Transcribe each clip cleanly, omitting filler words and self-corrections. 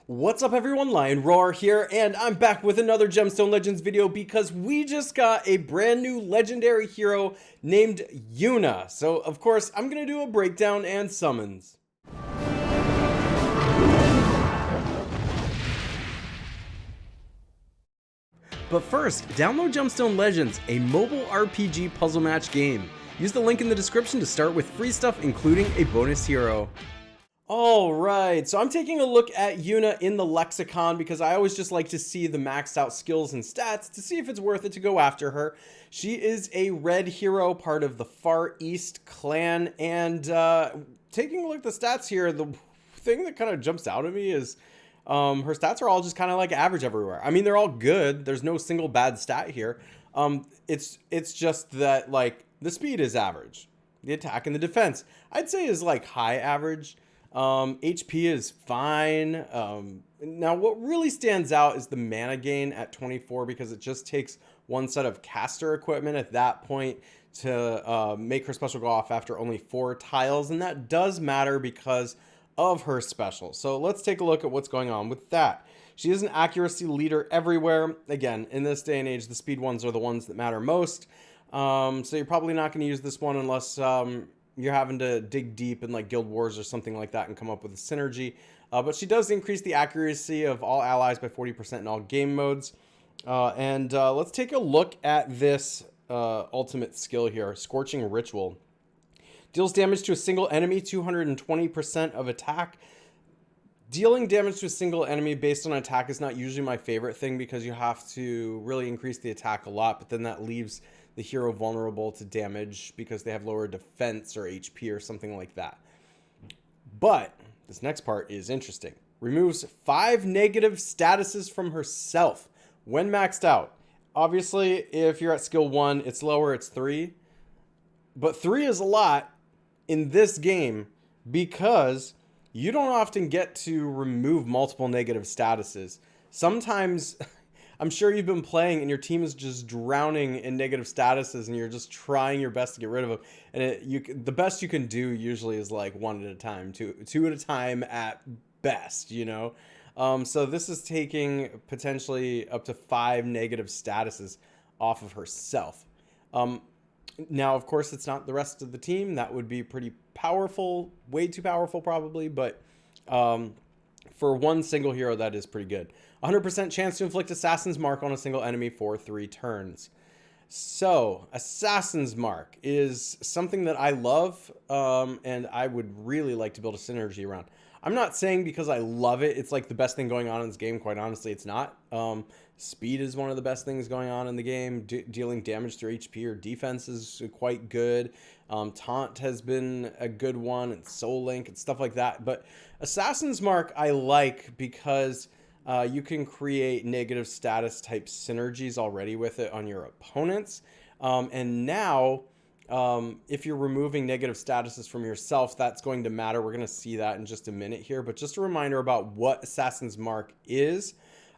What's up everyone, Lion Roar here, and I'm back with another Gemstone Legends video because we just got a brand new legendary hero named YOONAH. So of course, I'm gonna do a breakdown and summons. But first, download Gemstone Legends, a mobile RPG puzzle match game. Use the link in the description to start with free stuff, including a bonus hero. Alright, so I'm taking a look at YOONAH in the lexicon because I always just like to see the maxed out skills and stats to see if it's worth it to go after her. She is a red hero, part of the Far East clan, and taking a look at the stats here, the thing that kind of jumps out at me is her stats are all just kind of like average everywhere. I mean, they're all good. There's no single bad stat here. It's just that like the speed is average. The attack and the defense, I'd say, is like high average. HP is fine. Now what really stands out is the mana gain at 24 because it just takes one set of caster equipment at that point to make her special go off after only 4 tiles, and that does matter because of her special. So let's take a look at what's going on with that. She is an accuracy leader everywhere. Again, in this day and age, the speed ones are the ones that matter most. So you're probably not going to use this one unless you're having to dig deep in like Guild Wars or something like that and come up with a synergy. But she does increase the accuracy of all allies by 40% in all game modes. Let's take a look at this ultimate skill here, Scorching Ritual. Deals damage to a single enemy, 220% of attack. Dealing damage to a single enemy based on attack is not usually my favorite thing because you have to really increase the attack a lot, but then that leaves the hero vulnerable to damage because they have lower defense or HP or something like that. But this next part is interesting. Removes 5 negative statuses from herself when maxed out. Obviously, if you're at skill 1, it's lower, it's 3. But 3 is a lot in this game because you don't often get to remove multiple negative statuses. Sometimes I'm sure you've been playing and your team is just drowning in negative statuses and you're just trying your best to get rid of them. And the best you can do usually is like 1 at a time, two at a time at best, you know? So this is taking potentially up to 5 negative statuses off of herself. Now, of course, it's not the rest of the team. That would be pretty powerful, way too powerful probably, but for one single hero, that is pretty good. 100% chance to inflict Assassin's Mark on a single enemy for 3 turns. So, Assassin's Mark is something that I love, and I would really like to build a synergy around. I'm not saying because I love it, it's like the best thing going on in this game. Quite honestly, it's not. Speed is one of the best things going on in the game. Dealing damage through HP or defense is quite good. Taunt has been a good one, and Soul Link and stuff like that. But Assassin's Mark I like because you can create negative status type synergies already with it on your opponents. And now, if you're removing negative statuses from yourself, that's going to matter. We're going to see that in just a minute here. But just a reminder about what Assassin's Mark is.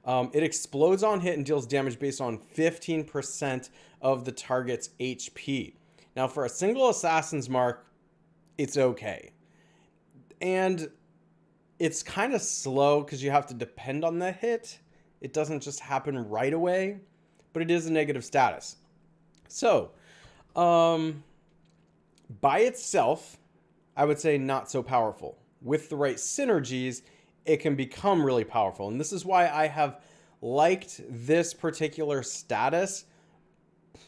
It explodes on hit and deals damage based on 15% of the target's HP. Now, for a single Assassin's Mark, it's okay. And it's kind of slow because you have to depend on the hit. It doesn't just happen right away, but it is a negative status. So, by itself, I would say not so powerful. With the right synergies, it can become really powerful. And this is why I have liked this particular status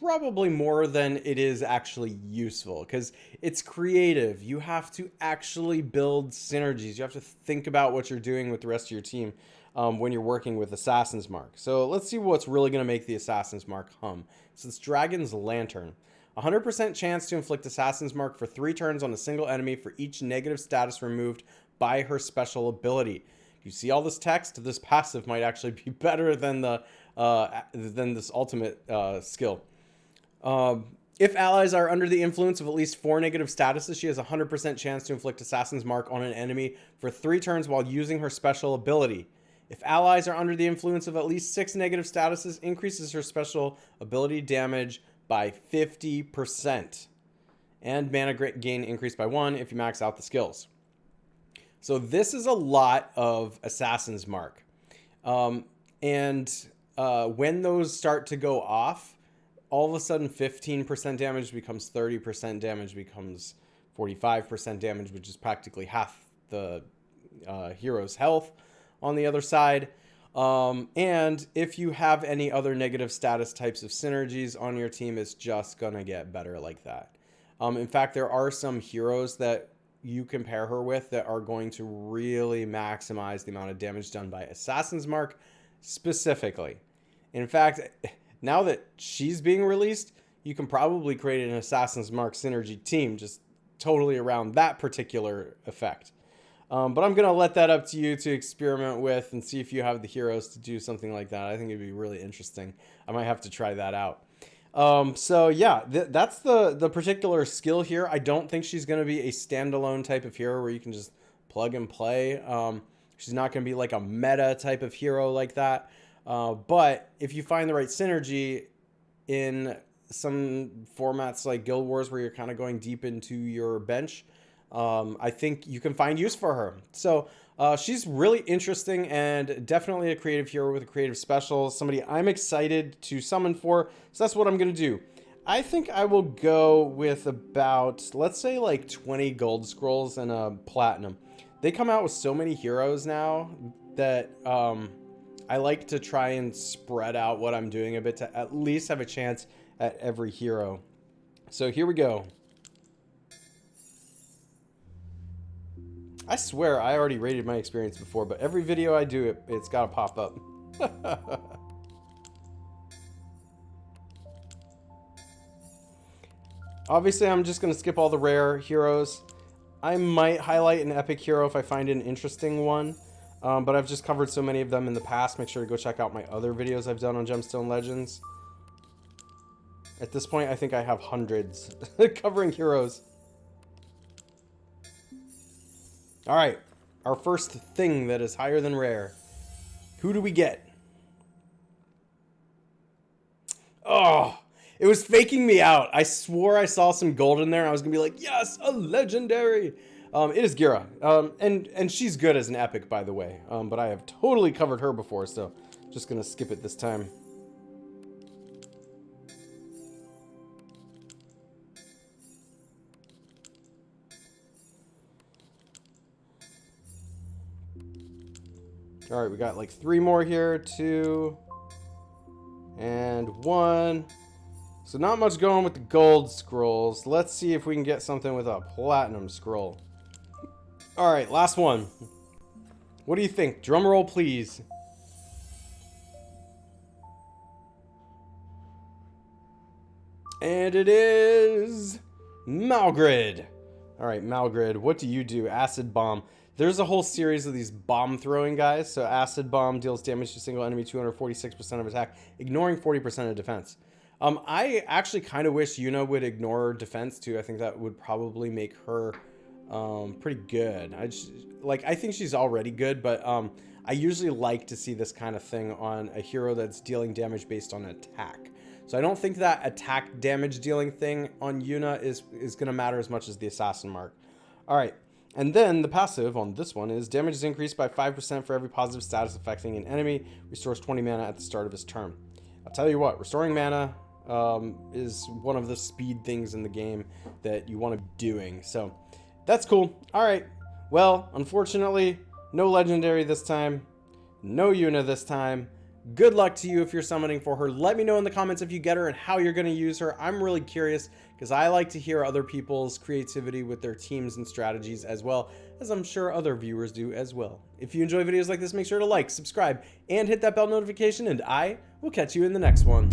probably more than it is actually useful, because it's creative. You have to actually build synergies. You have to think about what you're doing with the rest of your team when you're working with Assassin's Mark. So let's see what's really going to make the Assassin's Mark hum. So it's Dragon's Lantern. 100% chance to inflict Assassin's Mark for 3 turns on a single enemy for each negative status removed by her special ability. You see all this text? This passive might actually be better than this ultimate skill. If allies are under the influence of at least 4 negative statuses, she has a 100% chance to inflict Assassin's Mark on an enemy for 3 turns while using her special ability. If allies are under the influence of at least 6 negative statuses, increases her special ability damage by 50%. And mana gain increased by 1 if you max out the skills. So this is a lot of Assassin's Mark. And when those start to go off, all of a sudden 15% damage becomes 30% damage, becomes 45% damage, which is practically half the hero's health on the other side. And if you have any other negative status types of synergies on your team, it's just gonna get better like that. In fact, there are some heroes that you compare her with that are going to really maximize the amount of damage done by Assassin's Mark specifically. In fact, now that she's being released, you can probably create an Assassin's Mark synergy team just totally around that particular effect. But I'm going to let that up to you to experiment with and see if you have the heroes to do something like that. I think it'd be really interesting. I might have to try that out. So yeah, that's the particular skill here. I don't think she's going to be a standalone type of hero where you can just plug and play. She's not going to be like a meta type of hero like that. But if you find the right synergy in some formats like Guild Wars where you're kind of going deep into your bench, I think you can find use for her. So she's really interesting and definitely a creative hero with a creative special. Somebody I'm excited to summon for. So that's what I'm going to do. I think I will go with about, let's say like 20 gold scrolls and a platinum. They come out with so many heroes now that I like to try and spread out what I'm doing a bit to at least have a chance at every hero. So here we go. I swear I already rated my experience before, but every video I do, it's got to pop up. Obviously, I'm just going to skip all the rare heroes. I might highlight an epic hero if I find an interesting one, but I've just covered so many of them in the past. Make sure to go check out my other videos I've done on Gemstone Legends. At this point, I think I have hundreds covering heroes. All right, our first thing that is higher than rare. Who do we get? Oh, it was faking me out. I swore I saw some gold in there. I was gonna be like, yes, a legendary. It is Gira, and she's good as an epic, by the way. But I have totally covered her before, so just gonna skip it this time. All right, we got like 3 more here, 2 and 1. So not much going with the gold scrolls. Let's see if we can get something with a platinum scroll. All right, last one. What do you think? Drum roll, please. And it is Malgrid. All right, Malgrid, what do you do? Acid Bomb. There's a whole series of these bomb throwing guys. So Acid Bomb deals damage to a single enemy, 246% of attack, ignoring 40% of defense. I actually kind of wish YOONAH would ignore defense too. I think that would probably make her pretty good. I think she's already good, but I usually like to see this kind of thing on a hero that's dealing damage based on attack. So I don't think that attack damage dealing thing on YOONAH is going to matter as much as the Assassin Mark. All right. And then the passive on this one is damage is increased by 5% for every positive status affecting an enemy. Restores 20 mana at the start of his turn. I'll tell you what, restoring mana is one of the speed things in the game that you want to be doing. So that's cool. All right. Well, unfortunately, no legendary this time. No YOONAH this time. Good luck to you if you're summoning for her. Let me know in the comments if you get her and how you're going to use her. I'm really curious because I like to hear other people's creativity with their teams and strategies, as well as I'm sure other viewers do as well. If you enjoy videos like this, make sure to like, subscribe, and hit that bell notification, and I will catch you in the next one.